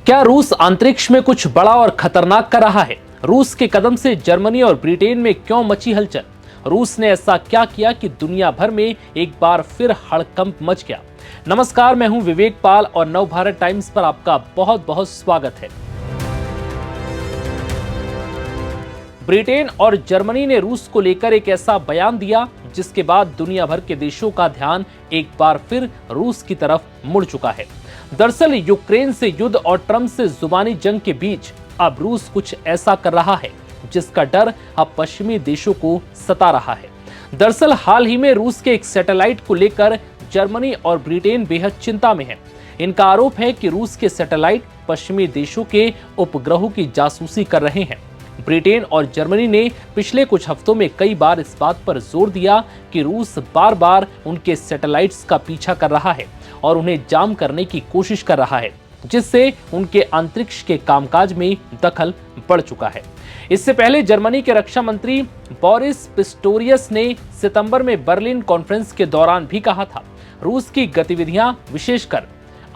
क्या रूस अंतरिक्ष में कुछ बड़ा और खतरनाक कर रहा है? रूस के कदम से जर्मनी और ब्रिटेन में क्यों मची हलचल? रूस ने ऐसा क्या किया कि दुनिया भर में एक बार फिर हड़कंप मच गया? नमस्कार, मैं हूं विवेक पाल और नवभारत टाइम्स पर आपका बहुत बहुत स्वागत है। ब्रिटेन और जर्मनी ने रूस को लेकर एक ऐसा बयान दिया जिसके बाद दुनिया भर के देशों का ध्यान एक बार फिर रूस की तरफ मुड़ चुका है। दरअसल यूक्रेन से युद्ध और ट्रंप से जुबानी जंग के बीच अब रूस कुछ ऐसा कर रहा है जिसका डर अब पश्चिमी देशों को सता रहा है। दरअसल हाल ही में रूस के एक सैटेलाइट को लेकर जर्मनी और ब्रिटेन बेहद चिंता में है। इनका आरोप है कि रूस के सैटेलाइट पश्चिमी देशों के उपग्रहों की जासूसी कर रहे हैं। ब्रिटेन और जर्मनी ने पिछले कुछ हफ्तों में कई बार इस बात पर जोर दिया कि रूस बार बार उनके सैटेलाइट्स का पीछा कर रहा है और उन्हें जाम करने की कोशिश कर रहा है, जिससे उनके अंतरिक्ष के कामकाज में दखल बढ़ चुका है। इससे पहले जर्मनी के रक्षा मंत्री बोरिस पिस्टोरियस ने सितंबर में बर्लिन कॉन्फ्रेंस के दौरान भी कहा था, रूस की गतिविधियां, विशेषकर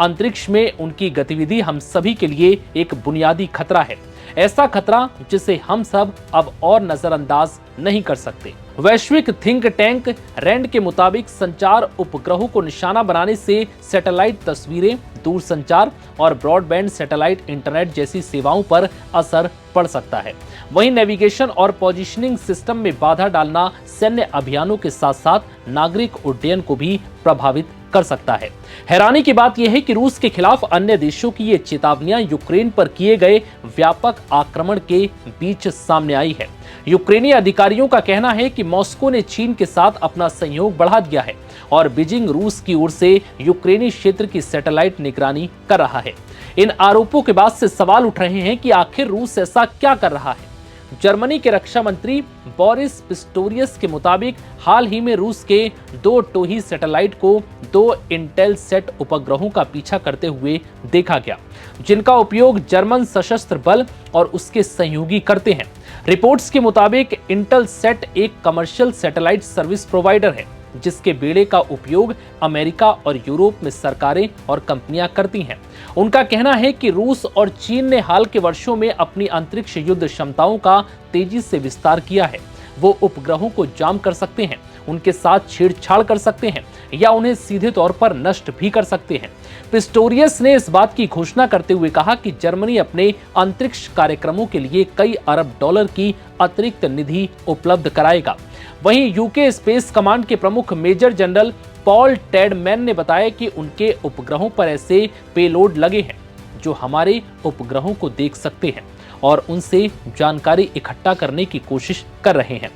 अंतरिक्ष में उनकी गतिविधि हम सभी के लिए एक बुनियादी खतरा है, ऐसा खतरा जिसे हम सब अब और नजरअंदाज नहीं कर सकते। वैश्विक थिंक टैंक रैंड के मुताबिक संचार उपग्रहों को निशाना बनाने से सैटेलाइट तस्वीरें, दूरसंचार और ब्रॉडबैंड सैटेलाइट इंटरनेट जैसी सेवाओं पर असर पड़ सकता है। वहीं नेविगेशन और पोजीशनिंग सिस्टम में बाधा डालना सैन्य अभियानों के साथ साथ नागरिक उड्डयन को भी प्रभावित कर सकता है। हैरानी की बात यह है कि रूस के खिलाफ अन्य देशों की ये चेतावनियां यूक्रेन पर किए गए व्यापक आक्रमण के बीच सामने आई है। यूक्रेनी अधिकारियों का कहना है कि मॉस्को ने चीन के साथ अपना सहयोग बढ़ा दिया है और बीजिंग रूस की ओर से यूक्रेनी क्षेत्र की सैटेलाइट निगरानी कर रहा है। इन आरोपों के बाद से सवाल उठ रहे हैं कि आखिर रूस ऐसा क्या कर रहा है। जर्मनी के रक्षा मंत्री बोरिस पिस्टोरियस के मुताबिक हाल ही में रूस के 2 टोही सैटेलाइट को 2 इंटेलसेट उपग्रहों का पीछा करते हुए देखा गया, जिनका उपयोग जर्मन सशस्त्र बल और उसके सहयोगी करते हैं। रिपोर्ट्स के मुताबिक इंटेलसेट एक कमर्शियल सैटेलाइट सर्विस प्रोवाइडर है जिसके बेड़े का उपयोग अमेरिका और यूरोप में सरकारें और कंपनियां करती हैं। उनका कहना है कि रूस और चीन ने हाल के वर्षों में अपनी अंतरिक्ष युद्ध क्षमताओं का तेजी से विस्तार किया है। वो उपग्रहों को जाम कर सकते हैं, उनके साथ छेड़छाड़ कर सकते हैं या उन्हें सीधे तौर पर नष्ट भी कर सकते हैं। पिस्टोरियस ने इस बात की घोषणा करते हुए कहा कि जर्मनी अपने अंतरिक्ष कार्यक्रमों के लिए कई अरब डॉलर की अतिरिक्त निधि उपलब्ध कराएगा। वहीं यूके स्पेस कमांड के प्रमुख मेजर जनरल पॉल टेडमैन ने बताया कि उनके उपग्रहों पर ऐसे पेलोड लगे हैं जो हमारे उपग्रहों को देख सकते हैं और उनसे जानकारी इकट्ठा करने की कोशिश कर रहे हैं।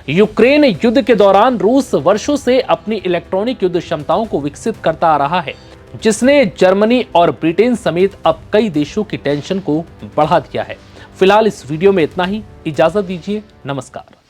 यूक्रेन युद्ध के दौरान रूस वर्षों से अपनी इलेक्ट्रॉनिक युद्ध क्षमताओं को विकसित करता आ रहा है, जिसने जर्मनी और ब्रिटेन समेत अब कई देशों की टेंशन को बढ़ा दिया है। फिलहाल इस वीडियो में इतना ही। इजाजत दीजिए। नमस्कार।